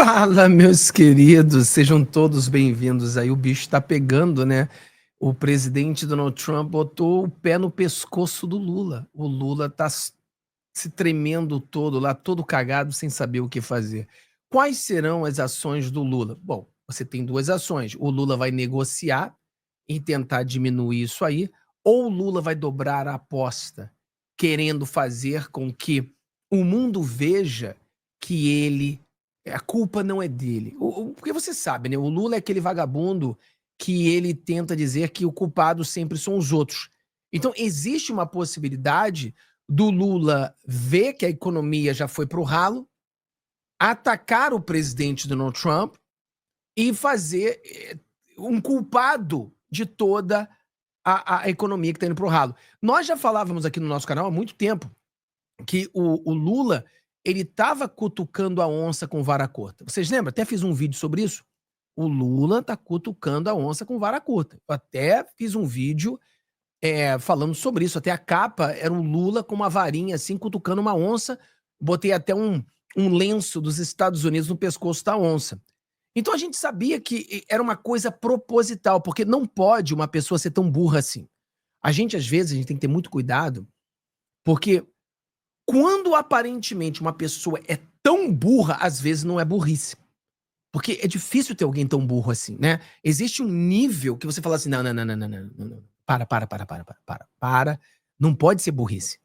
Fala, meus queridos, sejam todos bem-vindos aí. O bicho tá pegando, né? O presidente Donald Trump botou o pé no pescoço do Lula. O Lula tá se tremendo todo lá, todo cagado, sem saber o que fazer. Quais serão as ações do Lula? Bom, você tem duas ações. O Lula vai negociar e tentar diminuir isso aí, ou o Lula vai dobrar a aposta, querendo fazer com que o mundo veja que a culpa não é dele. Porque você sabe, né? O Lula é aquele vagabundo que ele tenta dizer que o culpado sempre são os outros. Então, existe uma possibilidade do Lula ver que a economia já foi para o ralo, atacar o presidente Donald Trump e fazer um culpado de toda a economia que está indo para o ralo. Nós já falávamos aqui no nosso canal há muito tempo que o Lula ele estava cutucando a onça com vara curta. Vocês lembram? Até fiz um vídeo sobre isso. O Lula está cutucando a onça com vara curta. Eu até fiz um vídeo falando sobre isso. Até a capa era o Lula com uma varinha assim, cutucando uma onça. Botei até um lenço dos Estados Unidos no pescoço da onça. Então a gente sabia que era uma coisa proposital, porque não pode uma pessoa ser tão burra assim. Às vezes, a gente tem que ter muito cuidado, porque quando aparentemente uma pessoa é tão burra, às vezes não é burrice. Porque é difícil ter alguém tão burro assim, né? Existe um nível que você fala assim: não, não, não, não, não, não, não, não. Para. Não pode ser burrice.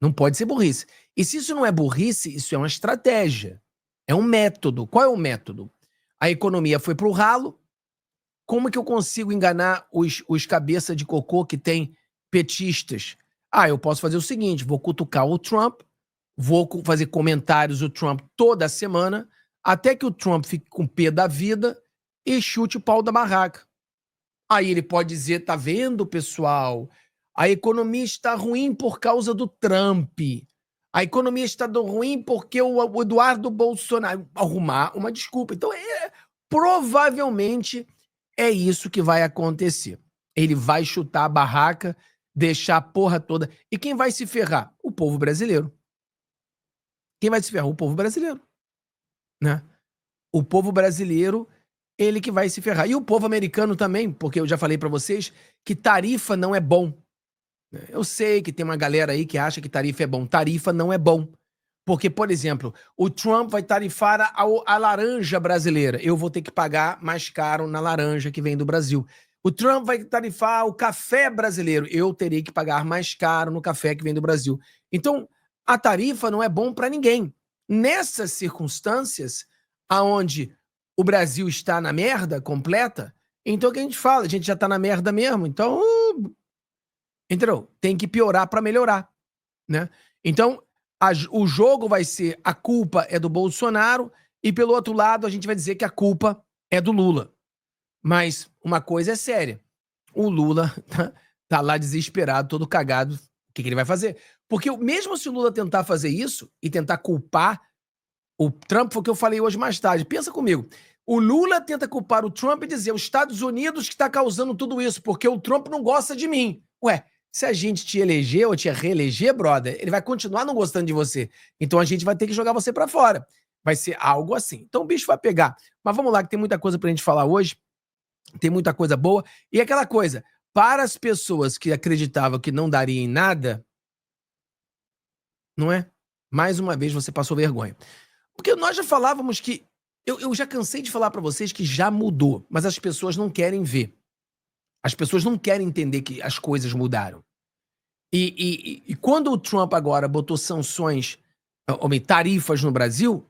Não pode ser burrice. E se isso não é burrice, isso é uma estratégia. É um método. Qual é o método? A economia foi pro ralo. Como que eu consigo enganar os cabeça de cocô que tem petistas? Ah, eu posso fazer o seguinte: vou cutucar o Trump, vou fazer comentários do Trump toda semana, até que o Trump fique com pé da vida e chute o pau da barraca. Aí ele pode dizer: tá vendo, pessoal? A economia está ruim por causa do Trump. A economia está ruim porque o Eduardo Bolsonaro arrumar uma desculpa. Então, provavelmente é isso que vai acontecer. Ele vai chutar a barraca, deixar a porra toda. E quem vai se ferrar? O povo brasileiro. Quem vai se ferrar? O povo brasileiro, né? O povo brasileiro, ele que vai se ferrar. E o povo americano também, porque eu já falei pra vocês que tarifa não é bom. Eu sei que tem uma galera aí que acha que tarifa é bom. Tarifa não é bom. Porque, por exemplo, o Trump vai tarifar a laranja brasileira. Eu vou ter que pagar mais caro na laranja que vem do Brasil. O Trump vai tarifar o café brasileiro. Eu terei que pagar mais caro no café que vem do Brasil. Então, a tarifa não é bom para ninguém. Nessas circunstâncias, aonde o Brasil está na merda completa, então o que a gente fala? A gente já está na merda mesmo. Então, entendeu? Tem que piorar para melhorar, né? Então, o jogo vai ser: a culpa é do Bolsonaro, e pelo outro lado a gente vai dizer que a culpa é do Lula. Mas uma coisa é séria: o Lula tá lá desesperado, todo cagado. O que ele vai fazer? Porque mesmo se o Lula tentar fazer isso e tentar culpar o Trump, foi o que eu falei hoje mais tarde. Pensa comigo. O Lula tenta culpar o Trump e dizer: os Estados Unidos que está causando tudo isso, porque o Trump não gosta de mim. Ué, se a gente te eleger ou te reeleger, brother, ele vai continuar não gostando de você. Então a gente vai ter que jogar você para fora. Vai ser algo assim. Então o bicho vai pegar. Mas vamos lá, que tem muita coisa pra gente falar hoje. Tem muita coisa boa. E aquela coisa: para as pessoas que acreditavam que não daria em nada, não é? Mais uma vez você passou vergonha. Porque nós já falávamos que. Eu já cansei de falar pra vocês que já mudou, mas as pessoas não querem ver. As pessoas não querem entender que as coisas mudaram. E quando o Trump agora botou sanções, tarifas no Brasil,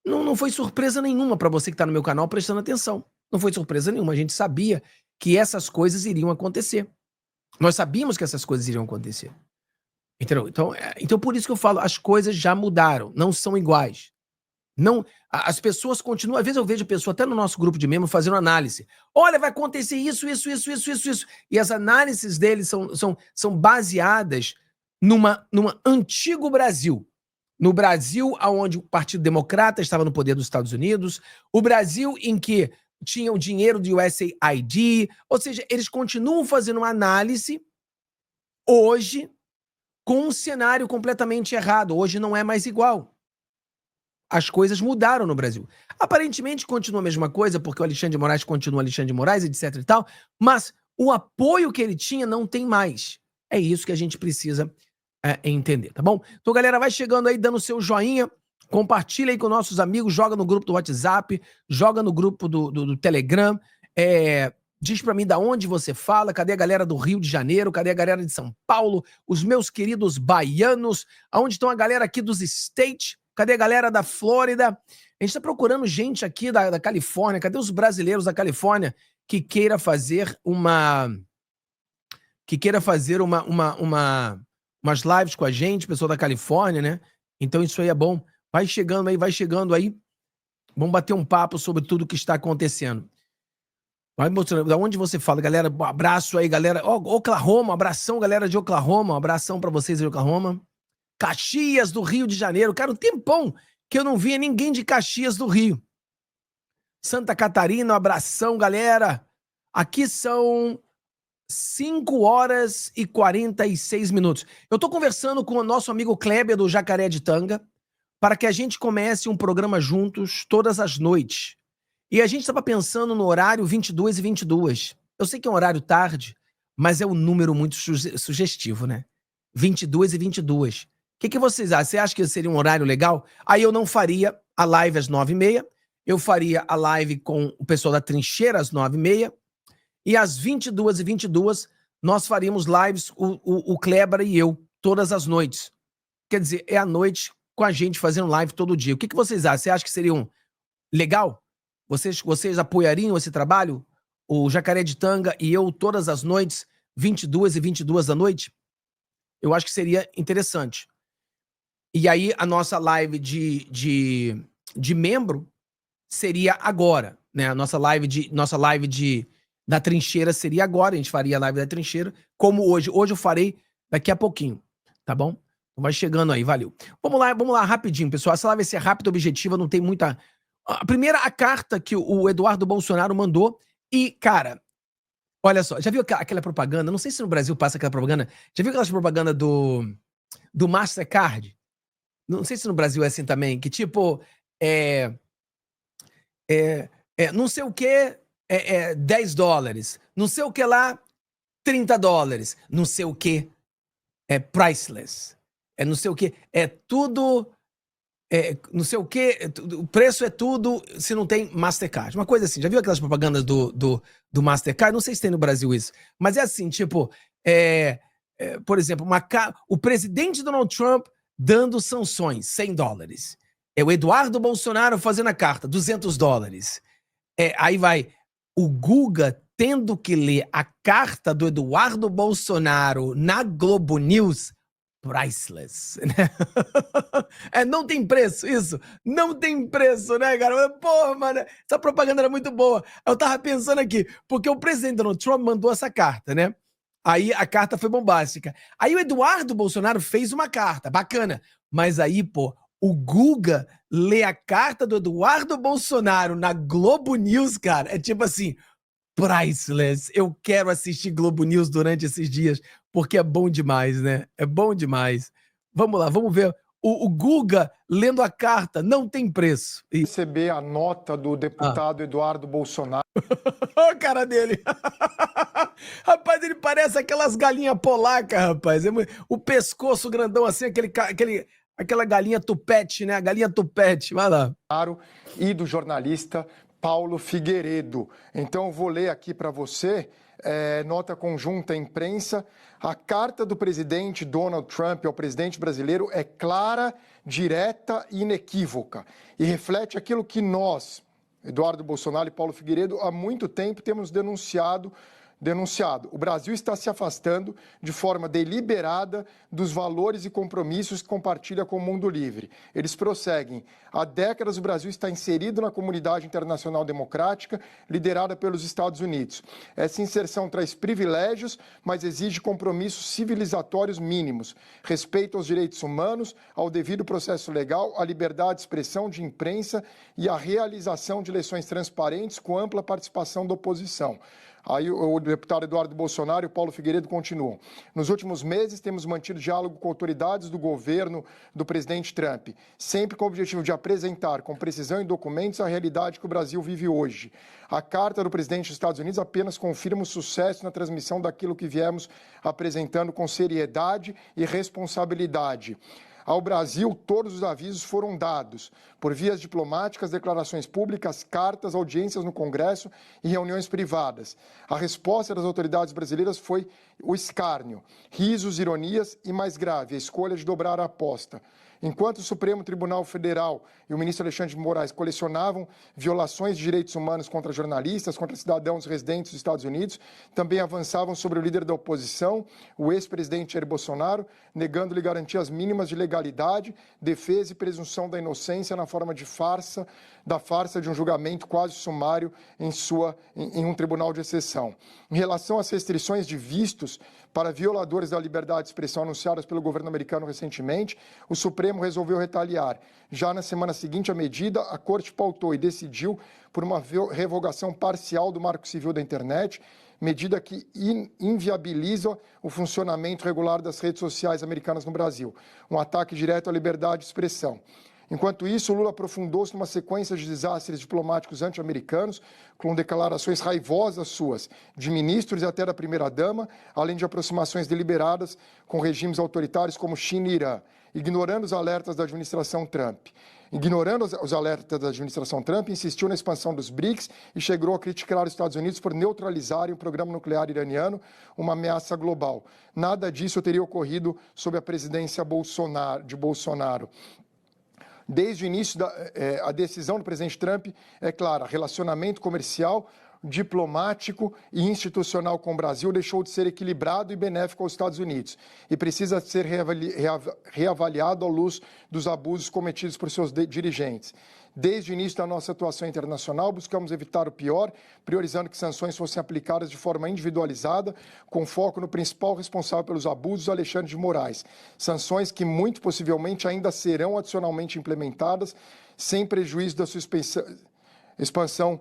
não foi surpresa nenhuma pra você que tá no meu canal prestando atenção. Não foi surpresa nenhuma. A gente sabia que essas coisas iriam acontecer. Nós sabíamos que essas coisas iriam acontecer. Entendeu? Então por isso que eu falo: as coisas já mudaram, não são iguais. Não, as pessoas continuam. Às vezes eu vejo pessoa até no nosso grupo de membros fazendo análise. Olha, vai acontecer isso. E as análises deles são baseadas numa antigo Brasil. No Brasil onde o Partido Democrata estava no poder dos Estados Unidos, o Brasil em que tinha o dinheiro do USAID, ou seja, eles continuam fazendo uma análise hoje com um cenário completamente errado. Hoje não é mais igual. as coisas mudaram no Brasil. Aparentemente continua a mesma coisa, porque o Alexandre de Moraes continua Alexandre de Moraes, etc e tal, mas o apoio que ele tinha não tem mais. É isso que a gente precisa entender, tá bom? Então, galera, vai chegando aí, dando seu joinha, compartilha aí com nossos amigos, joga no grupo do WhatsApp, joga no grupo do Telegram, diz pra mim da onde você fala, cadê a galera do Rio de Janeiro, cadê a galera de São Paulo, os meus queridos baianos, aonde estão a galera aqui dos States, cadê a galera da Flórida? A gente tá procurando gente aqui da Califórnia, cadê os brasileiros da Califórnia que queira fazer umas lives com a gente, pessoal da Califórnia, né? Então isso aí é bom. Vai chegando aí. Vamos bater um papo sobre tudo que está acontecendo. Vai mostrando, da onde você fala, galera, um abraço aí, galera. Oklahoma, abração, galera de Oklahoma, um abração pra vocês de Oklahoma. Caxias, do Rio de Janeiro. Cara, um tempão que eu não via ninguém de Caxias do Rio. Santa Catarina, um abração, galera. Aqui são 5 horas e 46 minutos. Eu tô conversando com o nosso amigo Kleber do Jacaré de Tanga para que a gente comece um programa juntos todas as noites. E a gente estava pensando no horário 22 e 22. Eu sei que é um horário tarde, mas é um número muito sugestivo, né? 22 e 22. O que vocês acham? Você acha que seria um horário legal? Aí eu não faria a live às 9h30, eu faria a live com o pessoal da Trincheira às 9h30, e às 22 e 22 nós faríamos lives, o Kleber e eu, todas as noites. Quer dizer, é a noite com a gente fazendo live todo dia. O que vocês acham? Você acha que seria legal? Vocês apoiariam esse trabalho? O Jacaré de Tanga e eu todas as noites, 22 e 22 da noite? Eu acho que seria interessante. E aí a nossa live de membro seria agora, né? A nossa live da Trincheira seria agora. A gente faria a live da Trincheira, como hoje. Hoje eu farei daqui a pouquinho, tá bom? Vai chegando aí, valeu. Vamos lá rapidinho, pessoal. Essa live vai ser rápida, objetiva, não tem muita... A primeira, a carta que o Eduardo Bolsonaro mandou. E, cara, olha só, já viu aquela propaganda? Não sei se no Brasil passa aquela propaganda. Já viu aquela propaganda do Mastercard? Não sei se no Brasil é assim também, que tipo, não sei o que, $10. Não sei o que lá, $30. Não sei o que, priceless. Não sei o que, tudo... não sei o que, o preço é tudo se não tem Mastercard. Uma coisa assim, já viu aquelas propagandas do Mastercard? Não sei se tem no Brasil isso, mas é assim, tipo, por exemplo, o presidente Donald Trump dando sanções, $100. O Eduardo Bolsonaro fazendo a carta, $200. Aí vai, o Guga tendo que ler a carta do Eduardo Bolsonaro na Globo News, priceless, né? Não tem preço, isso. Não tem preço, né, cara? Porra, mano, essa propaganda era muito boa. Eu tava pensando aqui, porque o presidente Donald Trump mandou essa carta, né? Aí a carta foi bombástica. Aí o Eduardo Bolsonaro fez uma carta, bacana. Mas aí, pô, o Guga lê a carta do Eduardo Bolsonaro na Globo News, cara. É tipo assim, priceless. Eu quero assistir Globo News durante esses dias, porque é bom demais, né? É bom demais. Vamos lá, vamos ver. O Guga lendo a carta, não tem preço. Receber a nota do deputado Eduardo Bolsonaro. Olha a cara dele. Rapaz, ele parece aquelas galinhas polacas, rapaz. O pescoço grandão assim, aquela galinha tupete, né? A galinha tupete. Vai lá. E do jornalista Paulo Figueiredo. Então, eu vou ler aqui para você, nota conjunta à imprensa. A carta do presidente Donald Trump ao presidente brasileiro é clara, direta e inequívoca e reflete aquilo que nós, Eduardo Bolsonaro e Paulo Figueiredo, há muito tempo temos denunciado. O Brasil está se afastando de forma deliberada dos valores e compromissos que compartilha com o mundo livre. Eles prosseguem. Há décadas o Brasil está inserido na comunidade internacional democrática, liderada pelos Estados Unidos. Essa inserção traz privilégios, mas exige compromissos civilizatórios mínimos, respeito aos direitos humanos, ao devido processo legal, à liberdade de expressão, de imprensa e à realização de eleições transparentes com ampla participação da oposição. Aí o deputado Eduardo Bolsonaro e o Paulo Figueiredo continuam. Nos últimos meses, temos mantido diálogo com autoridades do governo do presidente Trump, sempre com o objetivo de apresentar com precisão e documentos a realidade que o Brasil vive hoje. A carta do presidente dos Estados Unidos apenas confirma o sucesso na transmissão daquilo que viemos apresentando com seriedade e responsabilidade. Ao Brasil, todos os avisos foram dados, por vias diplomáticas, declarações públicas, cartas, audiências no Congresso e reuniões privadas. A resposta das autoridades brasileiras foi o escárnio, risos, ironias e, mais grave, a escolha de dobrar a aposta. Enquanto o Supremo Tribunal Federal e o ministro Alexandre de Moraes colecionavam violações de direitos humanos contra jornalistas, contra cidadãos residentes dos Estados Unidos, também avançavam sobre o líder da oposição, o ex-presidente Jair Bolsonaro, negando-lhe garantias mínimas de legalidade, defesa e presunção da inocência na forma de farsa de um julgamento quase sumário em um tribunal de exceção. Em relação às restrições de vistos para violadores da liberdade de expressão anunciadas pelo governo americano recentemente, o Supremo resolveu retaliar. Já na semana seguinte à medida, a Corte pautou e decidiu por uma revogação parcial do Marco Civil da Internet, medida que inviabiliza o funcionamento regular das redes sociais americanas no Brasil, um ataque direto à liberdade de expressão. Enquanto isso, Lula aprofundou-se numa sequência de desastres diplomáticos anti-americanos, com declarações raivosas suas, de ministros e até da primeira-dama, além de aproximações deliberadas com regimes autoritários como China e Irã, ignorando os alertas da administração Trump. Ignorando os alertas da administração Trump, insistiu na expansão dos BRICS e chegou a criticar os Estados Unidos por neutralizarem o programa nuclear iraniano, uma ameaça global. Nada disso teria ocorrido sob a presidência de Bolsonaro. Desde o início, a decisão do presidente Trump é clara: relacionamento comercial, diplomático e institucional com o Brasil deixou de ser equilibrado e benéfico aos Estados Unidos e precisa ser reavaliado à luz dos abusos cometidos por seus dirigentes. Desde o início da nossa atuação internacional, buscamos evitar o pior, priorizando que sanções fossem aplicadas de forma individualizada, com foco no principal responsável pelos abusos, Alexandre de Moraes. Sanções que, muito possivelmente, ainda serão adicionalmente implementadas, sem prejuízo da sua expansão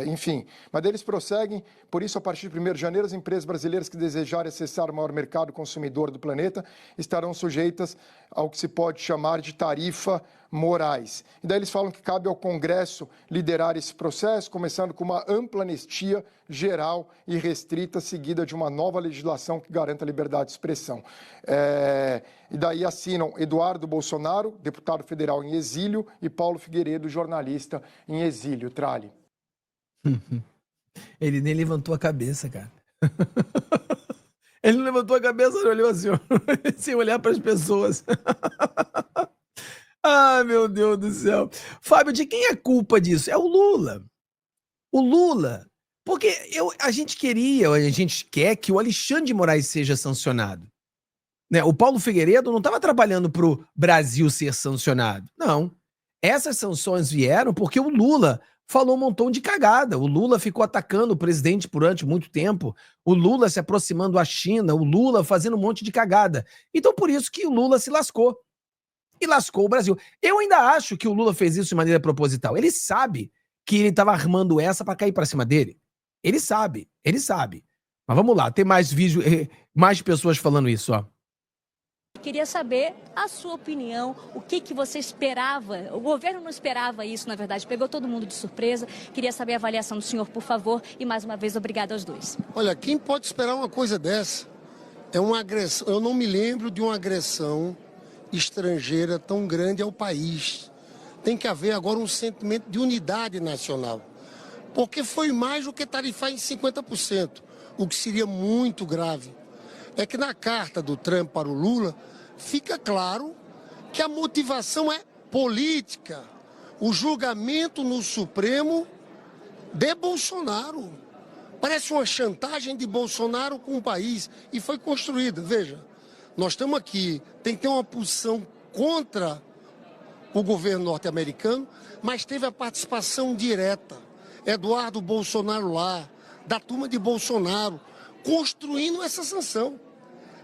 enfim. Mas eles prosseguem, por isso, a partir de 1º de janeiro, as empresas brasileiras que desejarem acessar o maior mercado consumidor do planeta estarão sujeitas ao que se pode chamar de tarifa Moraes. E daí eles falam que cabe ao Congresso liderar esse processo, começando com uma ampla anistia geral e restrita, seguida de uma nova legislação que garanta a liberdade de expressão. E daí assinam Eduardo Bolsonaro, deputado federal em exílio, e Paulo Figueiredo, jornalista em exílio. Trali. Ele nem levantou a cabeça, cara. Ele não levantou a cabeça, ele olhou assim, sem olhar para as pessoas. Ai, meu Deus do céu. Fábio, de quem é culpa disso? É o Lula. O Lula. Porque a gente quer que o Alexandre de Moraes seja sancionado. Né? O Paulo Figueiredo não estava trabalhando para o Brasil ser sancionado. Não. Essas sanções vieram porque o Lula falou um montão de cagada. O Lula ficou atacando o presidente durante muito tempo. O Lula se aproximando da China. O Lula fazendo um monte de cagada. Então, por isso que o Lula se lascou. E lascou o Brasil. Eu ainda acho que o Lula fez isso de maneira proposital. Ele sabe que ele estava armando essa para cair para cima dele. Ele sabe. Mas vamos lá, tem mais vídeo, mais pessoas falando isso, ó. Queria saber a sua opinião, o que você esperava? O governo não esperava isso, na verdade, pegou todo mundo de surpresa. Queria saber a avaliação do senhor, por favor, e mais uma vez, obrigado aos dois. Olha, quem pode esperar uma coisa dessa? É uma agressão, eu não me lembro de uma agressão estrangeira tão grande ao país. Tem que haver agora um sentimento de unidade nacional, porque foi mais do que tarifar em 50%, o que seria muito grave. É que na carta do Trump para o Lula, fica claro que a motivação é política. O julgamento no Supremo de Bolsonaro. Parece uma chantagem de Bolsonaro com o país e foi construída. Veja, nós estamos aqui, tem que ter uma posição contra o governo norte-americano, mas teve a participação direta. Eduardo Bolsonaro lá, da turma de Bolsonaro, construindo essa sanção.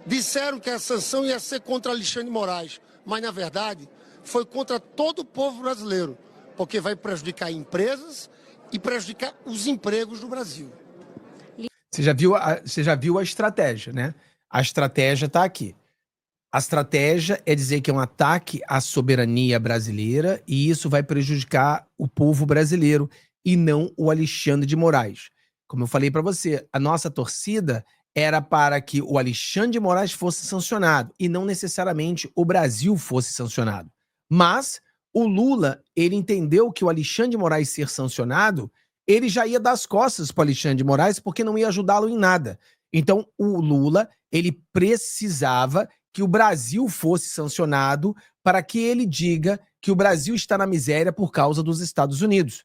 Disseram que a sanção ia ser contra Alexandre de Moraes, mas, na verdade, foi contra todo o povo brasileiro, porque vai prejudicar empresas e prejudicar os empregos do Brasil. Você já viu a estratégia, né? A estratégia está aqui. A estratégia é dizer que é um ataque à soberania brasileira e isso vai prejudicar o povo brasileiro e não o Alexandre de Moraes. Como eu falei para você, a nossa torcida era para que o Alexandre de Moraes fosse sancionado e não necessariamente o Brasil fosse sancionado. Mas o Lula, ele entendeu que o Alexandre de Moraes ser sancionado, ele já ia dar as costas para o Alexandre de Moraes porque não ia ajudá-lo em nada. Então, o Lula, ele precisava que o Brasil fosse sancionado para que ele diga que o Brasil está na miséria por causa dos Estados Unidos.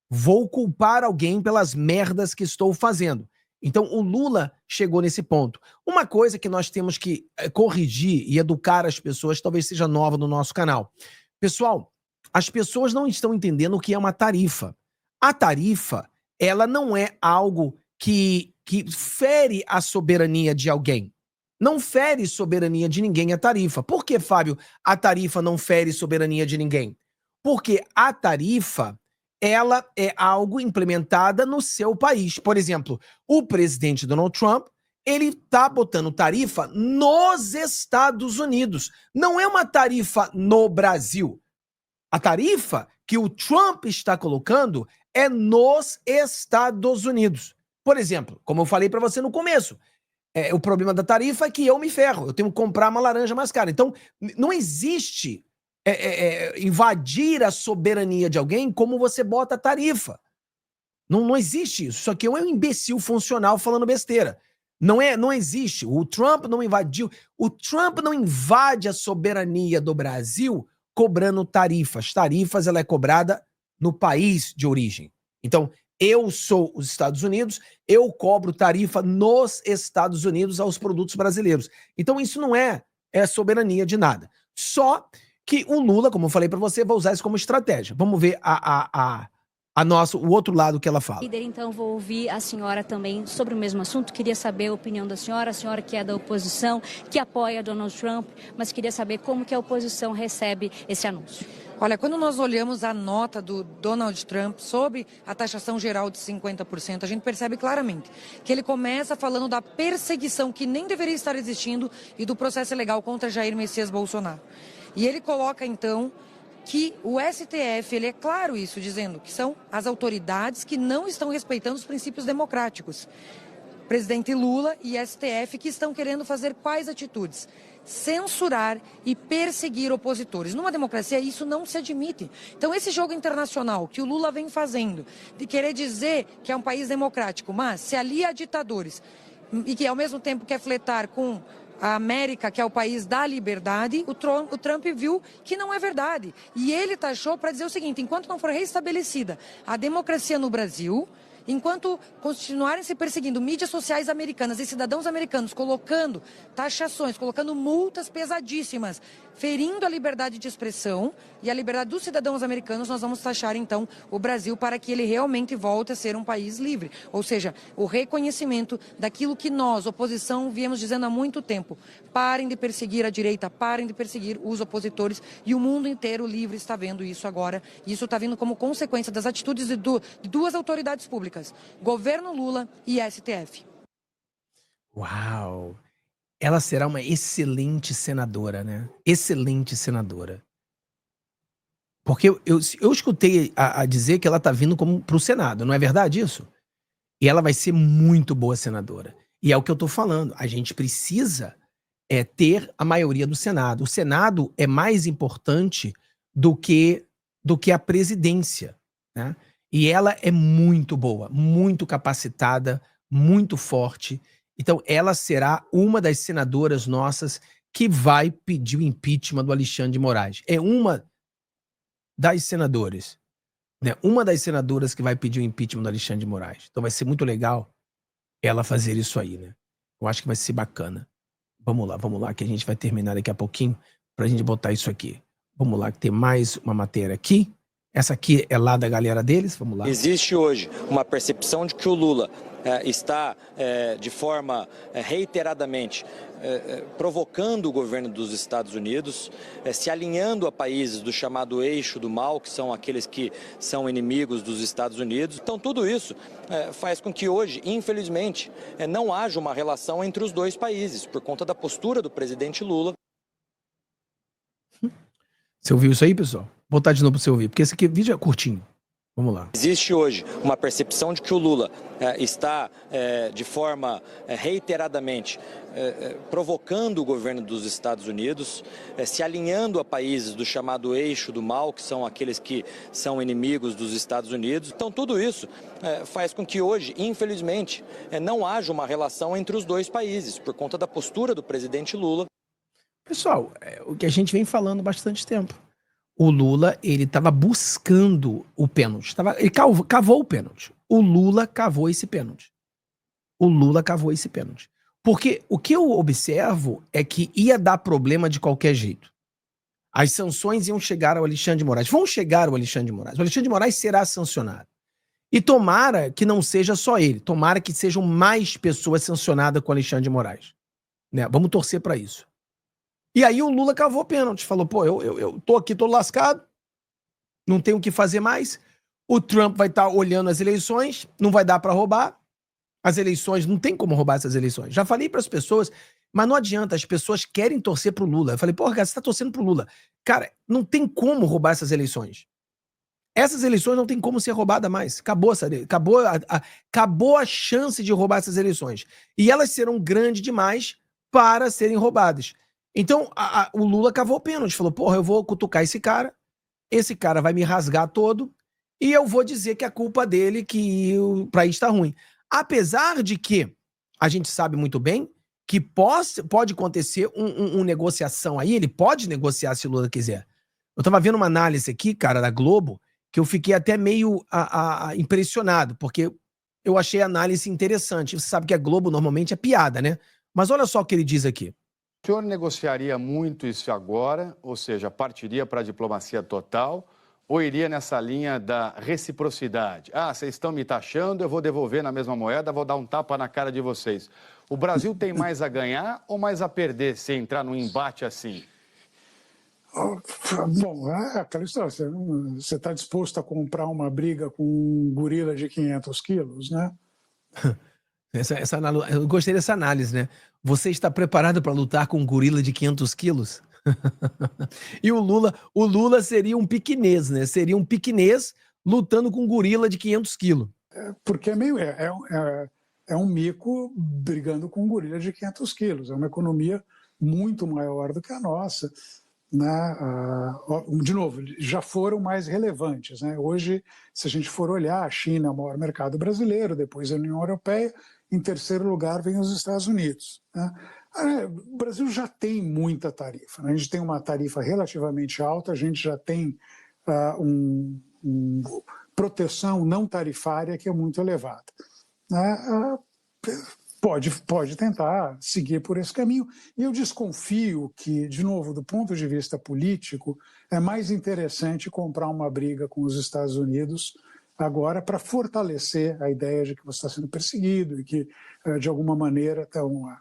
Vou culpar alguém pelas merdas que estou fazendo. Então, o Lula chegou nesse ponto. Uma coisa que nós temos que corrigir e educar as pessoas, talvez seja nova no nosso canal. Pessoal, as pessoas não estão entendendo o que é uma tarifa. A tarifa, ela não é algo que fere a soberania de alguém. Não fere soberania de ninguém a tarifa. Por que, Fábio, a tarifa não fere soberania de ninguém? Porque a tarifa, ela é algo implementada no seu país. Por exemplo, o presidente Donald Trump, ele está botando tarifa nos Estados Unidos. Não é uma tarifa no Brasil. A tarifa que o Trump está colocando é nos Estados Unidos. Por exemplo, como eu falei para você no começo, o problema da tarifa é que eu me ferro. Eu tenho que comprar uma laranja mais cara. Então, não existe invadir a soberania de alguém como você bota a tarifa. Não existe isso. Isso aqui é um imbecil funcional falando besteira. Não existe. O Trump não invadiu. O Trump não invade a soberania do Brasil cobrando tarifas. Tarifas, ela é cobrada no país de origem. Então, eu sou os Estados Unidos, eu cobro tarifa nos Estados Unidos aos produtos brasileiros. Então isso não é soberania de nada. Só que o Lula, como eu falei para você, vai usar isso como estratégia. Vamos ver o outro lado que ela fala. Líder, então vou ouvir a senhora também sobre o mesmo assunto. Queria saber a opinião da senhora, a senhora que é da oposição, que apoia Donald Trump, mas queria saber como que a oposição recebe esse anúncio. Olha, quando nós olhamos a nota do Donald Trump sobre a taxação geral de 50%, a gente percebe claramente que ele começa falando da perseguição que nem deveria estar existindo e do processo legal contra Jair Messias Bolsonaro. E ele coloca, então, que o STF, ele é claro isso, dizendo que são as autoridades que não estão respeitando os princípios democráticos. Presidente Lula e STF que estão querendo fazer quais atitudes? Censurar e perseguir opositores. Numa democracia isso não se admite. Então esse jogo internacional que o Lula vem fazendo, de querer dizer que é um país democrático, mas se alia a ditadores e que ao mesmo tempo quer flertar com a América, que é o país da liberdade, o Trump viu que não é verdade. E ele taxou para dizer o seguinte: enquanto não for restabelecida a democracia no Brasil, enquanto continuarem se perseguindo mídias sociais americanas e cidadãos americanos, colocando taxações, colocando multas pesadíssimas, ferindo a liberdade de expressão e a liberdade dos cidadãos americanos, nós vamos taxar então o Brasil para que ele realmente volte a ser um país livre. Ou seja, o reconhecimento daquilo que nós, oposição, viemos dizendo há muito tempo. Parem de perseguir a direita, parem de perseguir os opositores, e o mundo inteiro livre está vendo isso agora. E isso está vindo como consequência das atitudes de duas autoridades públicas, governo Lula e STF. Uau! Ela será uma excelente senadora, né? Excelente senadora. Porque eu escutei a dizer que ela tá vindo para o Senado, não é verdade isso? E ela vai ser muito boa senadora. E é o que eu tô falando. A gente precisa ter a maioria do Senado. O Senado é mais importante do que a presidência, né? E ela é muito boa, muito capacitada, muito forte. Então, ela será uma das senadoras nossas que vai pedir o impeachment do Alexandre de Moraes. É uma das senadoras, né? Uma das senadoras que vai pedir o impeachment do Alexandre de Moraes. Então, vai ser muito legal ela fazer isso aí, né? Eu acho que vai ser bacana. Vamos lá, que a gente vai terminar daqui a pouquinho pra gente botar isso aqui. Vamos lá, que tem mais uma matéria aqui. Essa aqui é lá da galera deles, vamos lá. Existe hoje uma percepção de que o Lula está de forma reiteradamente provocando o governo dos Estados Unidos, se alinhando a países do chamado eixo do mal, que são aqueles que são inimigos dos Estados Unidos. Então, tudo isso faz com que hoje, infelizmente, não haja uma relação entre os dois países, por conta da postura do presidente Lula. Você ouviu isso aí, pessoal? Vou botar de novo para você ouvir, porque esse aqui, vídeo é curtinho. Vamos lá. Existe hoje uma percepção de que o Lula está de forma reiteradamente provocando o governo dos Estados Unidos, se alinhando a países do chamado eixo do mal, que são aqueles que são inimigos dos Estados Unidos. Então, tudo isso faz com que hoje, infelizmente, não haja uma relação entre os dois países, por conta da postura do presidente Lula. Pessoal, o que a gente vem falando há bastante tempo. O Lula, ele estava buscando o pênalti. Ele cavou o pênalti. O Lula cavou esse pênalti. O Lula cavou esse pênalti. Porque o que eu observo é que ia dar problema de qualquer jeito. As sanções iam chegar ao Alexandre de Moraes. Vão chegar ao Alexandre de Moraes. O Alexandre de Moraes será sancionado. E tomara que não seja só ele. Tomara que sejam mais pessoas sancionadas com o Alexandre de Moraes. Né? Vamos torcer para isso. E aí o Lula cavou pênalti, falou, pô, eu tô aqui, tô lascado, não tenho o que fazer mais, o Trump vai estar olhando as eleições, não vai dar para roubar, as eleições, não tem como roubar essas eleições. Já falei para as pessoas, mas não adianta, as pessoas querem torcer pro Lula. Eu falei, porra, cara, você tá torcendo pro Lula. Cara, não tem como roubar essas eleições. Essas eleições não tem como ser roubada mais. Acabou a chance de roubar essas eleições. E elas serão grandes demais para serem roubadas. Então, o Lula cavou o pênalti, falou, porra, eu vou cutucar esse cara vai me rasgar todo, e eu vou dizer que é culpa dele que o país está ruim. Apesar de que a gente sabe muito bem que pode acontecer uma negociação aí, ele pode negociar se o Lula quiser. Eu tava vendo uma análise aqui, cara, da Globo, que eu fiquei até meio impressionado, porque eu achei a análise interessante. Você sabe que a Globo normalmente é piada, né? Mas olha só o que ele diz aqui. O senhor negociaria muito isso agora, ou seja, partiria para a diplomacia total, ou iria nessa linha da reciprocidade? Ah, vocês estão me taxando, eu vou devolver na mesma moeda, vou dar um tapa na cara de vocês. O Brasil tem mais a ganhar ou mais a perder se entrar num embate assim? Bom, é aquela história, você está disposto a comprar uma briga com um gorila de 500 quilos, né? Eu gostei dessa análise, né? Você está preparado para lutar com um gorila de 500 quilos? E o Lula seria um piquinês, né? Seria um piquinês lutando com um gorila de 500 quilos. Porque é um mico brigando com um gorila de 500 quilos. É uma economia muito maior do que a nossa. Né? De novo, já foram mais relevantes. Né? Hoje, se a gente for olhar, a China é o maior mercado brasileiro, depois a União Europeia, em terceiro lugar vem os Estados Unidos. Né? O Brasil já tem muita tarifa. Né? A gente tem uma tarifa relativamente alta, a gente já tem proteção não tarifária que é muito elevada. Né? Pode tentar seguir por esse caminho. E eu desconfio que, de novo, do ponto de vista político, é mais interessante comprar uma briga com os Estados Unidos agora para fortalecer a ideia de que você está sendo perseguido e que, de alguma maneira,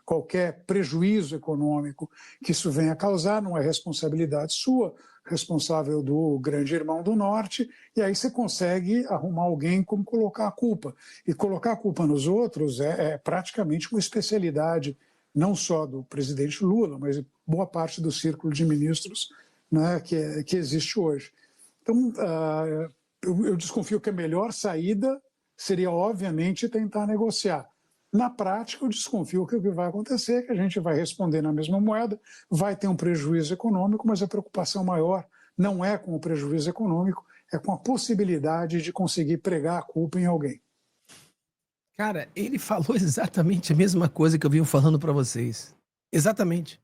qualquer prejuízo econômico que isso venha a causar não é responsabilidade sua, responsável do grande irmão do norte, e aí você consegue arrumar alguém como colocar a culpa. E colocar a culpa nos outros é praticamente uma especialidade não só do presidente Lula, mas boa parte do círculo de ministros, né, que existe hoje. Então, eu desconfio que a melhor saída seria, obviamente, tentar negociar. Na prática, eu desconfio que o que vai acontecer é que a gente vai responder na mesma moeda, vai ter um prejuízo econômico, mas a preocupação maior não é com o prejuízo econômico, é com a possibilidade de conseguir pregar a culpa em alguém. Cara, ele falou exatamente a mesma coisa que eu venho falando para vocês. Exatamente.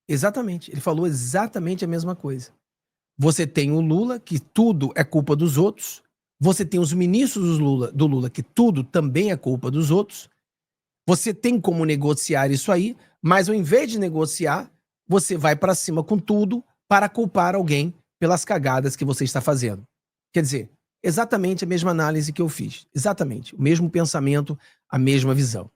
Exatamente. Ele falou exatamente a mesma coisa. Você tem o Lula, que tudo é culpa dos outros. Você tem os ministros do Lula, que tudo também é culpa dos outros. Você tem como negociar isso aí, mas ao invés de negociar, você vai para cima com tudo para culpar alguém pelas cagadas que você está fazendo. Quer dizer, exatamente a mesma análise que eu fiz. Exatamente. O mesmo pensamento, a mesma visão.